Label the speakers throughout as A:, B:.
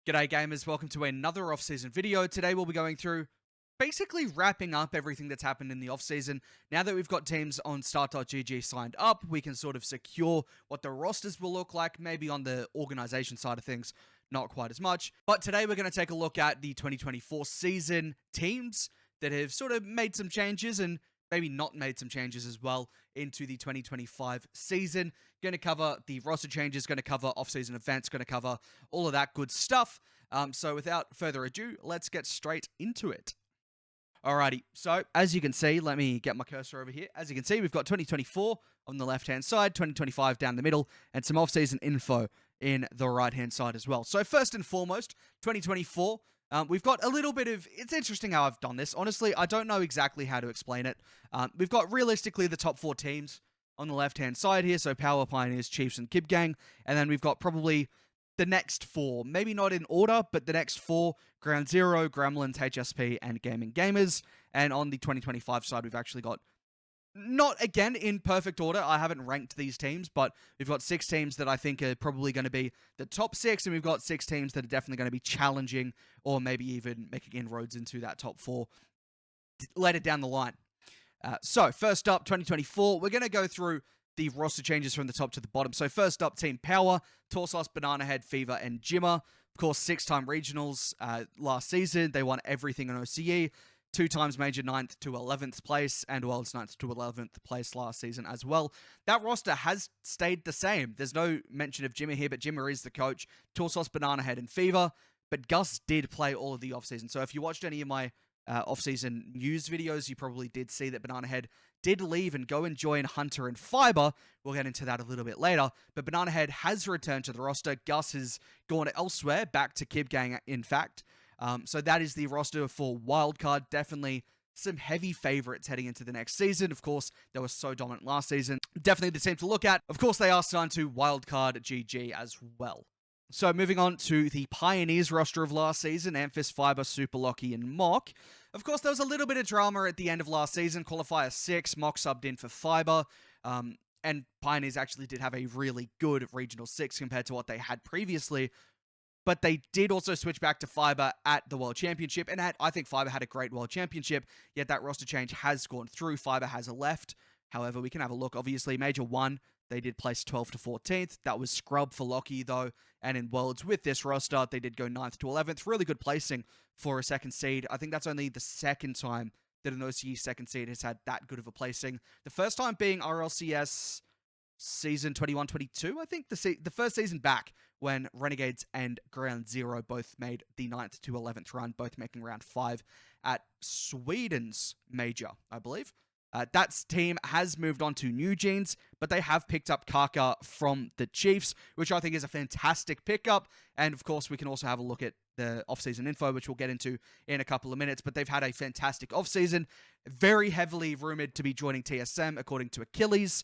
A: G'day gamers, welcome to another off-season video. Today we'll be going through basically wrapping up everything that's happened in the off-season. Now that we've got teams on start.gg signed up, we can sort of secure what the rosters will look like, maybe on the organization side of things, not quite as much. But today we're going to take a look at the 2024 season teams that have sort of made some changes and maybe not made some changes as well into the 2025 season. Going to cover the roster changes, going to cover off-season events, going to cover all of that good stuff. So without further ado, let's get straight into it. Alrighty, so as you can see, let me get my cursor over here. As you can see, we've got 2024 on the left-hand side, 2025 down the middle, and some off-season info in the right-hand side as well. So first and foremost, 2024, we've got a little bit of... It's interesting how I've done this. Honestly, I don't know exactly how to explain it. We've got realistically the top 4 teams on the left-hand side here, so Power, Pioneers, Chiefs, and Kib Gang. And then we've got probably the next 4, maybe not in order, but the next 4, Ground Zero, Gremlins, HSP, and Gaming Gamers. And on the 2025 side, we've actually got, not again in perfect order, I haven't ranked these teams, but we've got 6 teams that I think are probably going to be the top 6, and we've got 6 teams that are definitely going to be challenging, or maybe even making inroads into that top 4 later down the line. So, first up, 2024, we're going to go through the roster changes from the top to the bottom. So, first up, Team Power, Torsos, Banana Head, Fever, and Jimmer. Of course, 6-time regionals last season. They won everything in OCE. 2 times major 9th to 11th place, and World's 9th to 11th place last season as well. That roster has stayed the same. There's no mention of Jimmer here, but Jimmer is the coach. Torsos, Banana Head, and Fever. But Gus did play all of the offseason. So, if you watched any of my off-season news videos, you probably did see that Banana Head did leave and go and join Hunter and Fiber. We'll get into that a little bit later, but Banana Head has returned to the roster. Gus has gone elsewhere, back to Kib Gang, in fact. So that is the roster for Wildcard. Definitely some heavy favorites heading into the next season. Of course, they were so dominant last season. Definitely the team to look at. Of course, they are signed to Wildcard GG as well. So moving on to the Pioneers roster of last season, Amphis, Fiber, Super Locky, and Mock. Of course, there was a little bit of drama at the end of last season. Qualifier 6, Mock subbed in for Fiber, and Pioneers actually did have a really good Regional 6 compared to what they had previously, but they did also switch back to Fiber at the World Championship, and I think Fiber had a great World Championship, yet that roster change has gone through. Fiber has left. However, we can have a look. Obviously, Major 1, they did place 12th to 14th. That was scrub for Locky, though. And in Worlds, with this roster, they did go 9th to 11th. Really good placing for a second seed. I think that's only the second time that an OCE second seed has had that good of a placing. The first time being RLCS season 21-22, I think. The first season back when Renegades and Ground Zero both made the 9th to 11th run, both making round 5 at Sweden's Major, I believe. That team has moved on to New Jeans, but they have picked up Kaka from the Chiefs, which I think is a fantastic pickup. And of course, we can also have a look at the offseason info, which we'll get into in a couple of minutes. But they've had a fantastic offseason, very heavily rumored to be joining TSM, according to Achilles.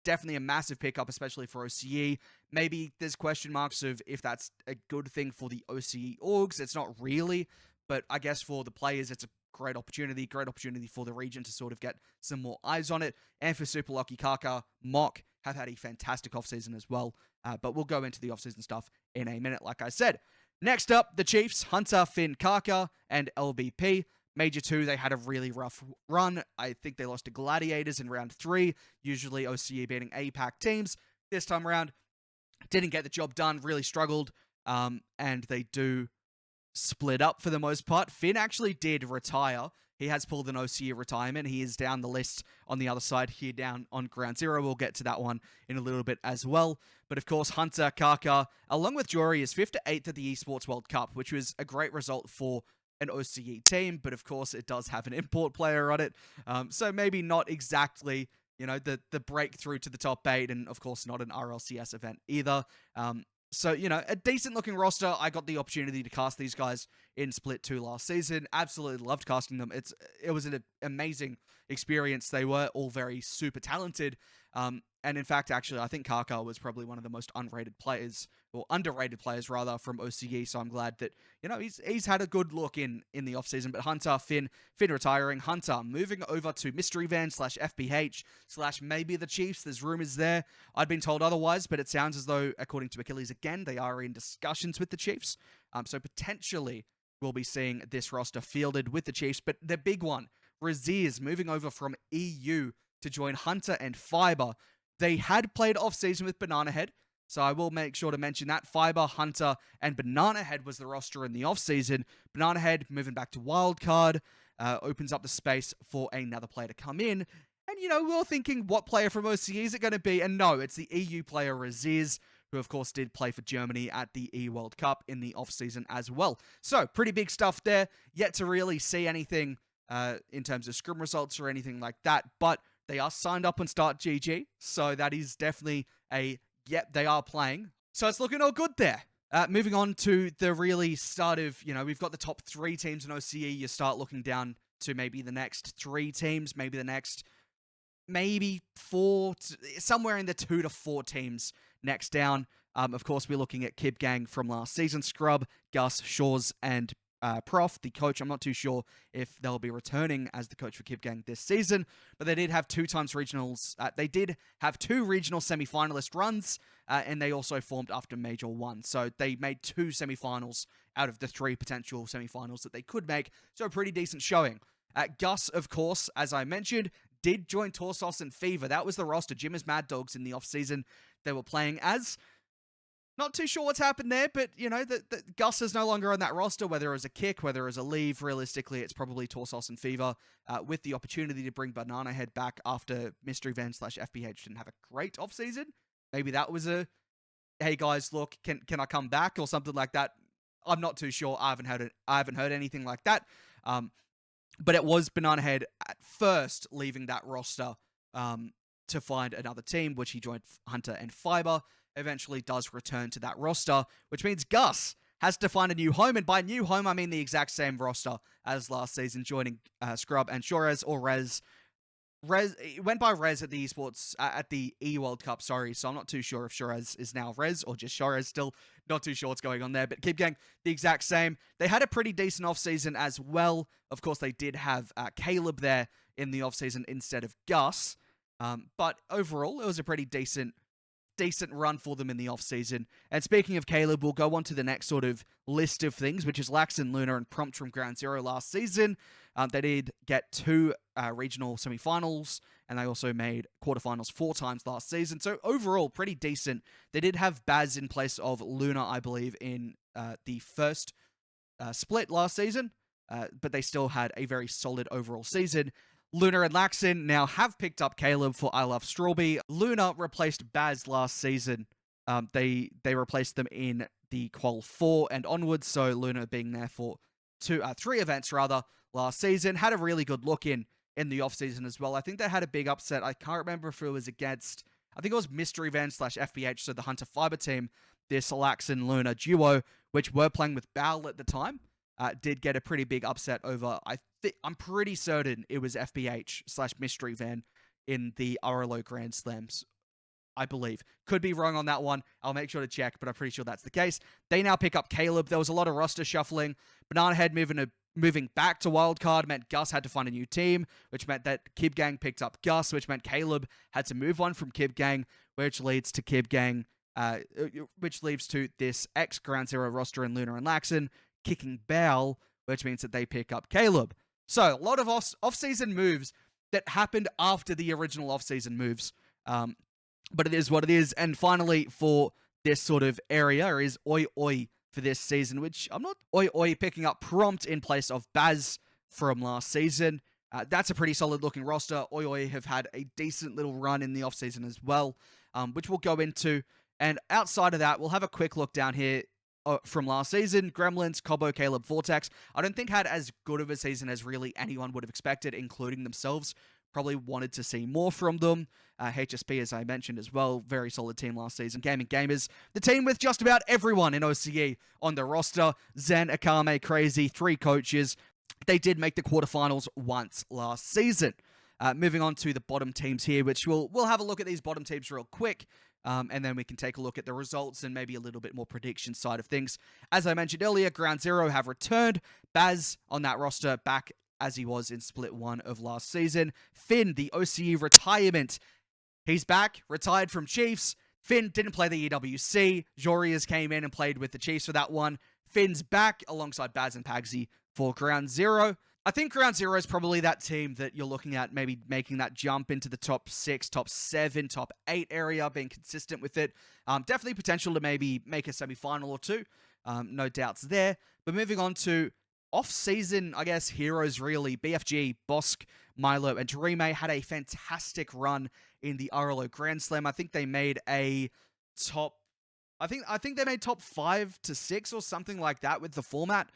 A: Definitely a massive pickup, especially for OCE. Maybe there's question marks of if that's a good thing for the OCE orgs. It's not really, but I guess for the players, it's a great opportunity for the region to sort of get some more eyes on it. And for Super Lucky, Kaka, Mock have had a fantastic offseason as well. But we'll go into the offseason stuff in a minute, like I said. Next up, the Chiefs, Hunter, Finn, Kaka, and LBP. Major 2, they had a really rough run. I think they lost to Gladiators in round 3. Usually OCE beating APAC teams. This time around, didn't get the job done, really struggled. And they do split up for the most part. Finn actually did retire. He has pulled an OCE retirement. He is down the list on the other side here down on Ground Zero. We'll get to that one in a little bit as well. But of course, Hunter, Kaka, along with Jory, is 5th to 8th at the Esports World Cup, which was a great result for an OCE team. But of course, it does have an import player on it. So maybe not exactly, you know, the breakthrough to the top 8, and of course not an RLCS event either. So, you know, a decent-looking roster. I got the opportunity to cast these guys in Split 2 last season. Absolutely loved casting them. It was an amazing experience. They were all very super talented. And in fact, actually, I think Kaka was probably one of the most underrated players rather, from OCE. So I'm glad that, he's had a good look in the offseason. But Hunter, Finn retiring. Hunter moving over to Mystery Van / FPH / maybe the Chiefs. There's rumors there. I'd been told otherwise, but it sounds as though, according to Achilles again, they are in discussions with the Chiefs. So potentially we'll be seeing this roster fielded with the Chiefs. But the big one, Raziz moving over from EU to join Hunter and Fiber. They had played off-season with Banana Head, so I will make sure to mention that. Fiber, Hunter, and Banana Head was the roster in the off-season. Banana Head moving back to Wildcard opens up the space for another player to come in. And, we were thinking, what player from OCE is it going to be? And no, it's the EU player Raziz, who of course did play for Germany at the E-World Cup in the off-season as well. So, pretty big stuff there. Yet to really see anything in terms of scrim results or anything like that, but they are signed up on Start GG, so that is definitely yep, they are playing. So it's looking all good there. Moving on to the really start of, we've got the top 3 teams in OCE. You start looking down to maybe the next 3 teams, maybe the next, 4, somewhere in the 2 to 4 teams next down. Of course, we're looking at Kib Gang from last season, Scrub, Gus, Shores, and Prof, the coach. I'm not too sure if they'll be returning as the coach for Kib Gang this season, but they did have 2 times regionals. They did have 2 regional semi-finalist runs, and they also formed after Major 1. So they made 2 semi-finals out of the 3 potential semi-finals that they could make. So a pretty decent showing. Gus, of course, as I mentioned, did join Torsos and Fever. That was the roster. Jim as Mad Dogs in the off-season they were playing as. Not too sure what's happened there, but, the Gus is no longer on that roster, whether it was a kick, whether it was a leave. Realistically, it's probably Torsos and Fever, with the opportunity to bring Banana Head back after Mystery Van / FPH didn't have a great offseason. Maybe that was a, hey guys, look, can I come back or something like that? I'm not too sure. I haven't heard anything like that. But it was Banana Head at first leaving that roster to find another team, which he joined Hunter and Fiber. Eventually does return to that roster, which means Gus has to find a new home. And by new home, I mean the exact same roster as last season, joining Scrub and Shores or Rez. It went by Rez at the esports, at the E-World Cup, sorry. So I'm not too sure if Shores is now Rez or just Shores still. Not too sure what's going on there. But Kib Gang, the exact same. They had a pretty decent offseason as well. Of course, they did have Caleb there in the offseason instead of Gus. But overall, it was a pretty decent run for them in the off-season. And speaking of Caleb, we'll go on to the next sort of list of things, which is Laxon, Luna, and Prompt from Ground Zero last season. They did get 2 regional semi-finals, and they also made quarterfinals 4 times last season. So overall, pretty decent. They did have Baz in place of Luna, I believe, in the first split last season, but they still had a very solid overall season. Luna and Laxon now have picked up Caleb for I Love Strawberry. Luna replaced Baz last season. They replaced them in the Qual 4 and onwards, so Luna being there for 3 events rather last season. Had a really good look in the offseason as well. I think they had a big upset. I can't remember if it was against, I think it was Mystery Van / FPH, so the Hunter Fiber team, this Laxon Luna duo, which were playing with Bal at the time. Did get a pretty big upset over, I'm pretty certain it was FPH / Mystery Van in the RLO Grand Slams, I believe. Could be wrong on that one. I'll make sure to check, but I'm pretty sure that's the case. They now pick up Caleb. There was a lot of roster shuffling. Banana Head moving back to Wildcard meant Gus had to find a new team, which meant that Kib Gang picked up Gus, which meant Caleb had to move on from Kib Gang, which leads to Kib Gang, which leads to this ex-Ground Zero roster in Luna and Laxon kicking Bell, which means that they pick up Caleb. So, a lot of off-season moves that happened after the original off-season moves. But it is what it is. And finally, for this sort of area is Oi Oi for this season, which I'm not Oi Oi picking up Prompt in place of Baz from last season. That's a pretty solid looking roster. Oi Oi have had a decent little run in the off-season as well, which we'll go into. And outside of that, we'll have a quick look down here from last season. Gremlins, Cobo, Caleb, Vortex, I don't think had as good of a season as really anyone would have expected, including themselves. Probably wanted to see more from them. HSP, as I mentioned as well, very solid team last season. Gaming Gamers, the team with just about everyone in OCE on the roster. Zen, Akame, Crazy, 3 coaches. They did make the quarterfinals once last season. Moving on to the bottom teams here, which we'll have a look at these bottom teams real quick. And then we can take a look at the results and maybe a little bit more prediction side of things. As I mentioned earlier, Ground Zero have returned. Baz on that roster back as he was in Split 1 of last season. Finn, the OCE retirement. He's back, retired from Chiefs. Finn didn't play the EWC. Jorias came in and played with the Chiefs for that one. Finn's back alongside Baz and Pagsy for Ground Zero. I think Ground Zero is probably that team that you're looking at maybe making that jump into the top 6, top 7, top 8 area, being consistent with it. Definitely potential to maybe make a semi-final or two. No doubts there. But moving on to off-season, I guess, heroes really. BFG, Bosk, Milo, and Jarime had a fantastic run in the RLO Grand Slam. I think they made a top... I think they made top 5 to 6 or something like that with the format.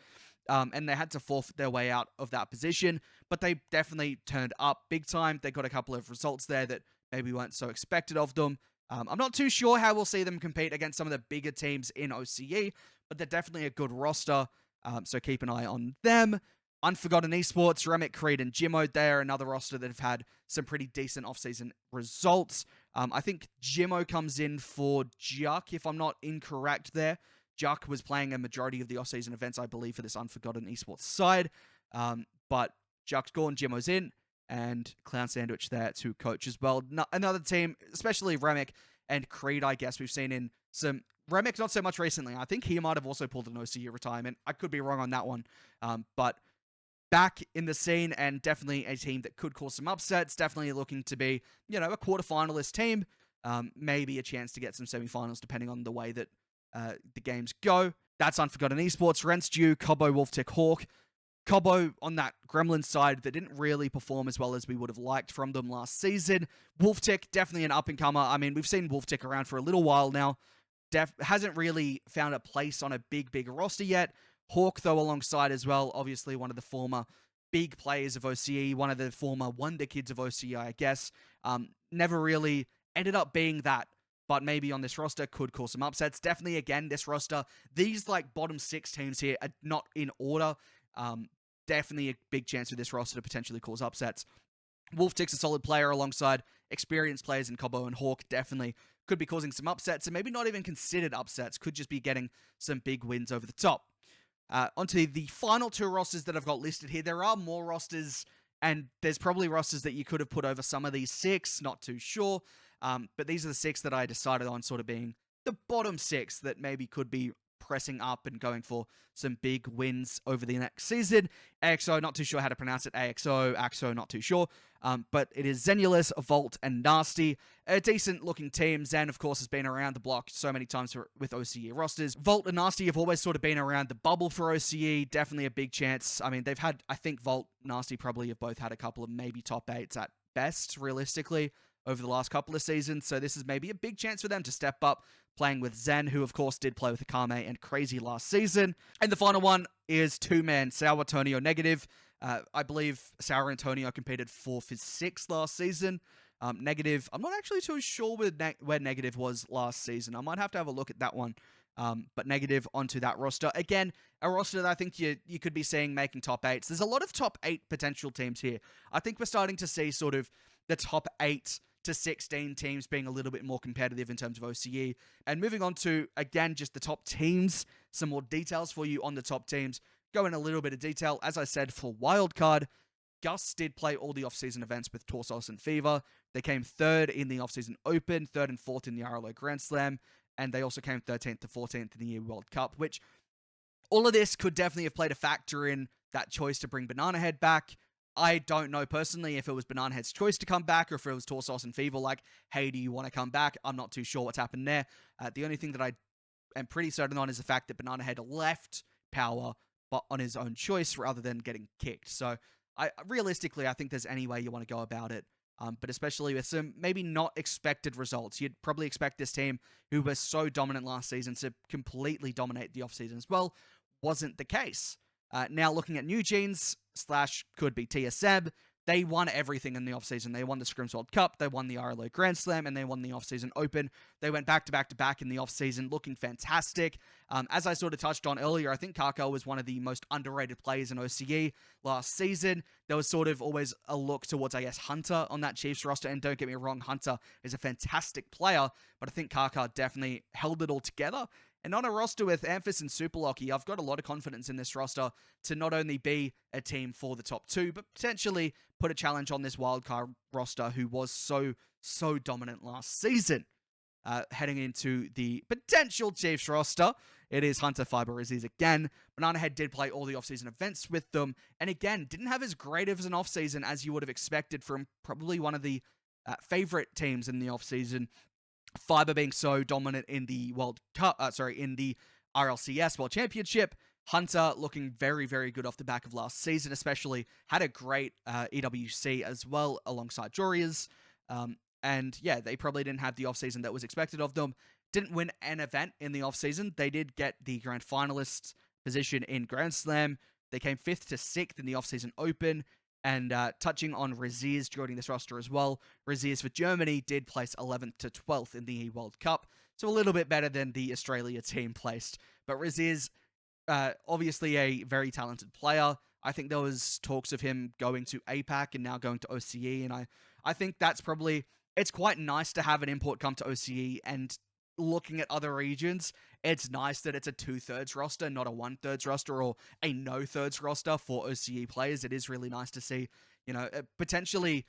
A: And they had to forfeit their way out of that position, but they definitely turned up big time. They got a couple of results there that maybe weren't so expected of them. I'm not too sure how we'll see them compete against some of the bigger teams in OCE, but they're definitely a good roster, so keep an eye on them. Unforgotten Esports, Remick, Creed, and Jimmo, they're another roster that have had some pretty decent offseason results. I think Jimmo comes in for Juck, if I'm not incorrect there. Juck was playing a majority of the off-season events, I believe, for this Unforgotten Esports side. But Juck's gone, Jimmo's in, and Clown Sandwich there to coach as well. Another team, especially Remick and Creed, I guess, we've seen in some... Remick, not so much recently. I think he might have also pulled an OCE retirement. I could be wrong on that one. But back in the scene, and definitely a team that could cause some upsets. Definitely looking to be, a quarterfinalist team. Maybe a chance to get some semifinals, depending on the way that the games go. That's Unforgotten Esports, Renstew, Cobbo, Wolftick, Hawk. Cobbo on that Gremlin side that didn't really perform as well as we would have liked from them last season. Wolftick, definitely an up-and-comer. I mean, we've seen Wolftick around for a little while now. Hasn't really found a place on a big roster yet. Hawk, though, alongside as well, obviously one of the former big players of OCE, one of the former wonder kids of OCE, I guess. Never really ended up being that, but maybe on this roster could cause some upsets. Definitely, again, this roster, these bottom 6 teams here are not in order. Definitely a big chance for this roster to potentially cause upsets. Wolftick's a solid player alongside experienced players in Cobbo and Hawk. Definitely could be causing some upsets, and maybe not even considered upsets. Could just be getting some big wins over the top. Onto the final 2 rosters that I've got listed here. There are more rosters, and there's probably rosters that you could have put over some of these 6. Not too sure. But these are the 6 that I decided on sort of being the bottom 6 that maybe could be pressing up and going for some big wins over the next season. AXO, not too sure how to pronounce it. AXO, not too sure. But it is Zenulus, Volt, and Nasty. A decent-looking team. Zen, of course, has been around the block so many times with OCE rosters. Volt and Nasty have always sort of been around the bubble for OCE. Definitely a big chance. I mean, they've had, I think Volt, Nasty probably have both had a couple of maybe top 8s at best, realistically, over the last couple of seasons. So this is maybe a big chance for them to step up, playing with Zen, who of course did play with Akame and Crazy last season. And the final one is 2-man Sour Tonio Negative. I believe Sour Antonio competed 4 for 6 last season. Negative, I'm not actually too sure where Negative was last season. I might have to have a look at that one. But Negative onto that roster. Again, a roster that I think you could be seeing making top 8s. There's a lot of top 8 potential teams here. I think we're starting to see sort of the top 8 to 16 teams being a little bit more competitive in terms of OCE. And moving on to, again, just the top teams, some more details for you on the top teams. Go in a little bit of detail. As I said, for Wildcard, Gus did play all the off-season events with Torsos and Fever. They came 3rd in the off-season Open, 3rd and 4th in the RLO Grand Slam, and they also came 13th to 14th in the Year World Cup, which all of this could definitely have played a factor in that choice to bring Banana Head back. I don't know personally if it was Banana Head's choice to come back or if it was Torsos and Fever like, hey, do you want to come back? I'm not too sure what's happened there. The only thing that I am pretty certain on is the fact that Banana Head left Power but on his own choice rather than getting kicked. So realistically, I think there's any way you want to go about it. But especially with some maybe not expected results. You'd probably expect this team, who was so dominant last season, to completely dominate the offseason as well. Wasn't the case. Now looking at New Jeans / could be TSM, they won everything in the offseason. They won the Scrims World Cup, they won the RLO Grand Slam, and they won the offseason Open. They went back to back to back in the offseason, looking fantastic. As I sort of touched on earlier, I think Kaka was one of the most underrated players in OCE last season. There was sort of always a look towards, I guess, Hunter on that Chiefs roster, and don't get me wrong, Hunter is a fantastic player, but I think Kaka definitely held it all together. And on a roster with Amphis and Superlocky, I've got a lot of confidence in this roster to not only be a team for the top two, but potentially put a challenge on this wildcard roster who was so dominant last season. Heading into the potential Chiefs roster, it is Hunter, Fiber, Aziz again. Banana Head did play all the offseason events with them, and again, didn't have as great of an offseason as you would have expected from probably one of the favorite teams in the offseason. Fiber being so dominant in the in the RLCS World Championship. Hunter looking very, very good off the back of last season, especially had a great EWC as well alongside Jorias. And yeah, they probably didn't have the offseason that was expected of them. Didn't win an event in the offseason. They did get the grand finalists position in Grand Slam. They came 5th to 6th in the offseason Open. And touching on Raziz joining this roster as well, Raziz for Germany did place 11th to 12th in the World Cup, so a little bit better than the Australia team placed. But Raziz, obviously a very talented player. I think there was talks of him going to APAC and now going to OCE, and I think that's probably, it's quite nice to have an import come to OCE, and looking at other regions, it's nice that it's a 2/3 roster, not a 1/3 roster or a no-thirds roster for OCE players. It is really nice to see, potentially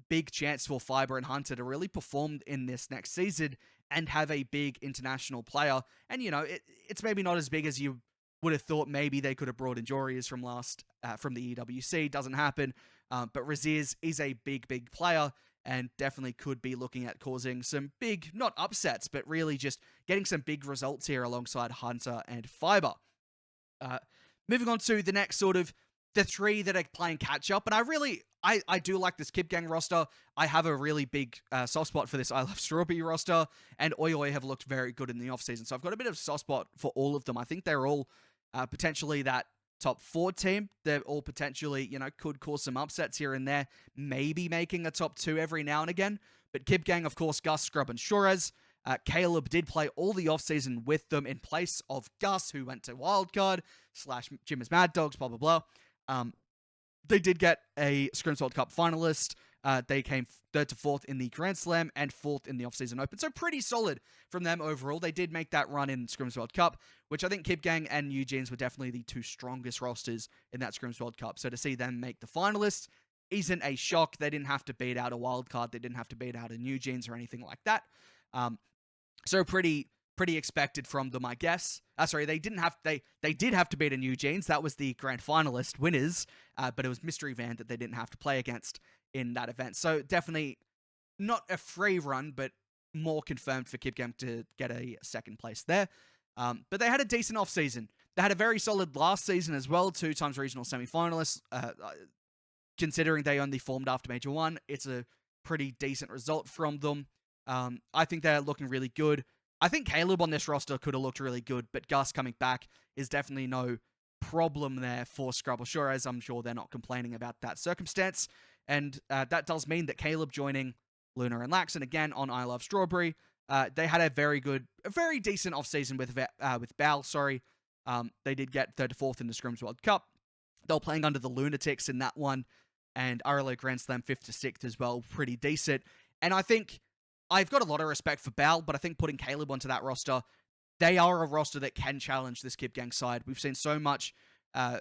A: big chance for Fiber and Hunter to really perform in this next season and have a big international player. And, it's maybe not as big as you would have thought. Maybe they could have brought in Jorias from the EWC. Doesn't happen. But Raziz is a big player, and definitely could be looking at causing some big, not upsets, but really just getting some big results here alongside Hunter and Fiber. Moving on to the next sort of, the three that are playing catch-up, and I do like this Kip Gang roster. I have a really big soft spot for this I Love Strawberry roster, and Oi have looked very good in the offseason, so I've got a bit of a soft spot for all of them. I think they're all potentially that top 4 team. They're all potentially, could cause some upsets here and there, maybe making a top 2 every now and again. But Kip Gang, of course, Gus, Scrub, and Shores. Caleb did play all the offseason with them in place of Gus, who went to Wildcard / Jim is Mad Dogs, blah, blah, blah. They did get a Scrims World Cup finalist. They came 3rd to 4th in the Grand Slam and 4th in the offseason Open. So pretty solid from them overall. They did make that run in Scrims World Cup, which I think Kip Gang and Eugene's were definitely the 2 strongest rosters in that Scrims World Cup. So to see them make the finalists isn't a shock. They didn't have to beat out a Wildcard. They didn't have to beat out a Eugene's or anything like that. So pretty expected from them, I guess. They did have to beat a Eugene's. That was the grand finalist winners, but it was Mystery Van that they didn't have to play against in that event. So definitely not a free run, but more confirmed for Kip Gang to get a second place there. But they had a decent offseason. They had a very solid last season as well, 2 times regional semi-finalists. Considering they only formed after Major 1, it's a pretty decent result from them. I think they're looking really good. I think Caleb on this roster could have looked really good, but Gus coming back is definitely no problem there for Scrub or Shore, as I'm sure they're not complaining about that circumstance. And that does mean that Caleb joining Luna and Lax, and again on I Love Strawberry, they had a very decent offseason with Bal. They did get 3rd to 4th in the Scrims World Cup. They were playing under the Lunatics in that one, and RLO Grand Slam 5th to 6th as well, pretty decent. And I think I've got a lot of respect for Bal, but I think putting Caleb onto that roster, they are a roster that can challenge this Kip Gang side. We've seen so much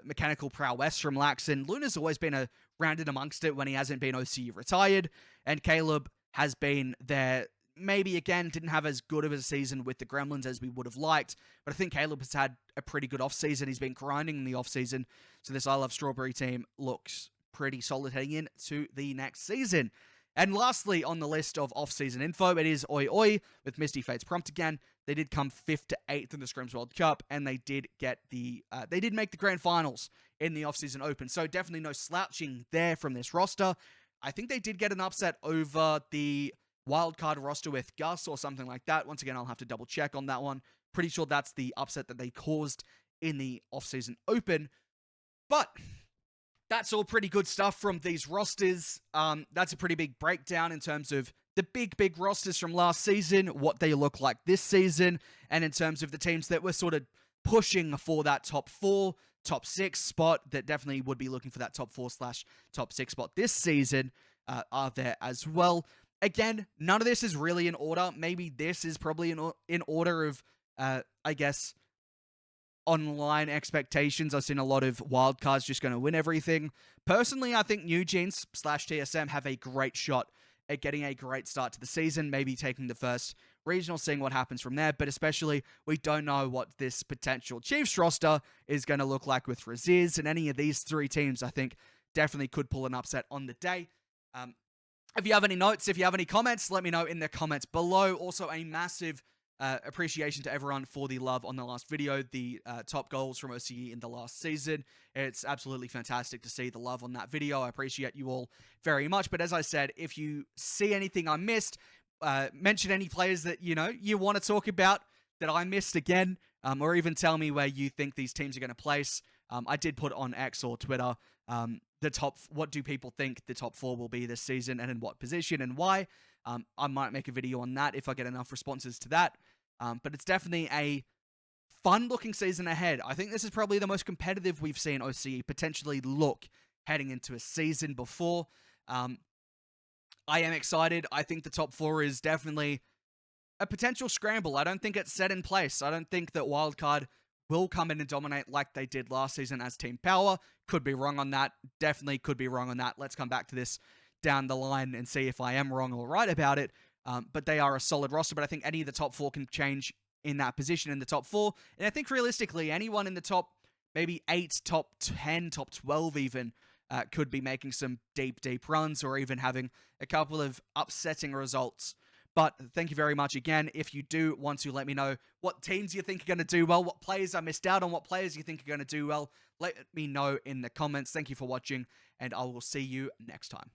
A: mechanical prowess from Lax, and Luna's always been rounded amongst it when he hasn't been OCE retired, and Caleb has been there. Maybe, again, didn't have as good of a season with the Gremlins as we would have liked, but I think Caleb has had a pretty good offseason. He's been grinding in the offseason, so this I Love Strawberry team looks pretty solid heading into the next season. And lastly, on the list of off-season info, it is Oi with Misty Fate's Prompt again. They did come 5th to 8th in the Scrims World Cup, and they did make the grand finals in the off-season Open. So definitely no slouching there from this roster. I think they did get an upset over the wildcard roster with Gus or something like that. Once again, I'll have to double check on that one. Pretty sure that's the upset that they caused in the off-season Open. But That's all pretty good stuff from these rosters. That's a pretty big breakdown in terms of the big rosters from last season, what they look like this season, and in terms of the teams that were sort of pushing for that top 4, top 6 spot, that definitely would be looking for that top 4/top 6 spot this season, are there as well. Again, none of this is really in order. Maybe this is probably in order of, I guess, online expectations. I've seen a lot of wildcards just going to win everything. Personally, I think New Jeans / TSM have a great shot at getting a great start to the season, maybe taking the first regional, seeing what happens from there. But especially, we don't know what this potential Chiefs roster is going to look like with Raziz, and any of these 3 teams, I think, definitely could pull an upset on the day. If you have any notes, if you have any comments, let me know in the comments below. Also, a massive appreciation to everyone for the love on the last video, the top goals from OCE in the last season. It's absolutely fantastic to see the love on that video. I appreciate you all very much. But as I said, if you see anything I missed, mention any players that you want to talk about that I missed again, or even tell me where you think these teams are going to place. I did put on X or Twitter what do people think the top 4 will be this season, and in what position and why. I might make a video on that if I get enough responses to that. But it's definitely a fun-looking season ahead. I think this is probably the most competitive we've seen OCE potentially look heading into a season before. I am excited. I think the top 4 is definitely a potential scramble. I don't think it's set in place. I don't think that Wildcard will come in and dominate like they did last season as Team Power. Could be wrong on that. Definitely could be wrong on that. Let's come back to this down the line and see if I am wrong or right about it. But they are a solid roster. But I think any of the top 4 can change in that position in the top 4. And I think realistically, anyone in the top maybe 8, top 10, top 12 even, could be making some deep runs, or even having a couple of upsetting results. But thank you very much again. If you do want to let me know what teams you think are going to do well, what players I missed out on, what players you think are going to do well, let me know in the comments. Thank you for watching, and I will see you next time.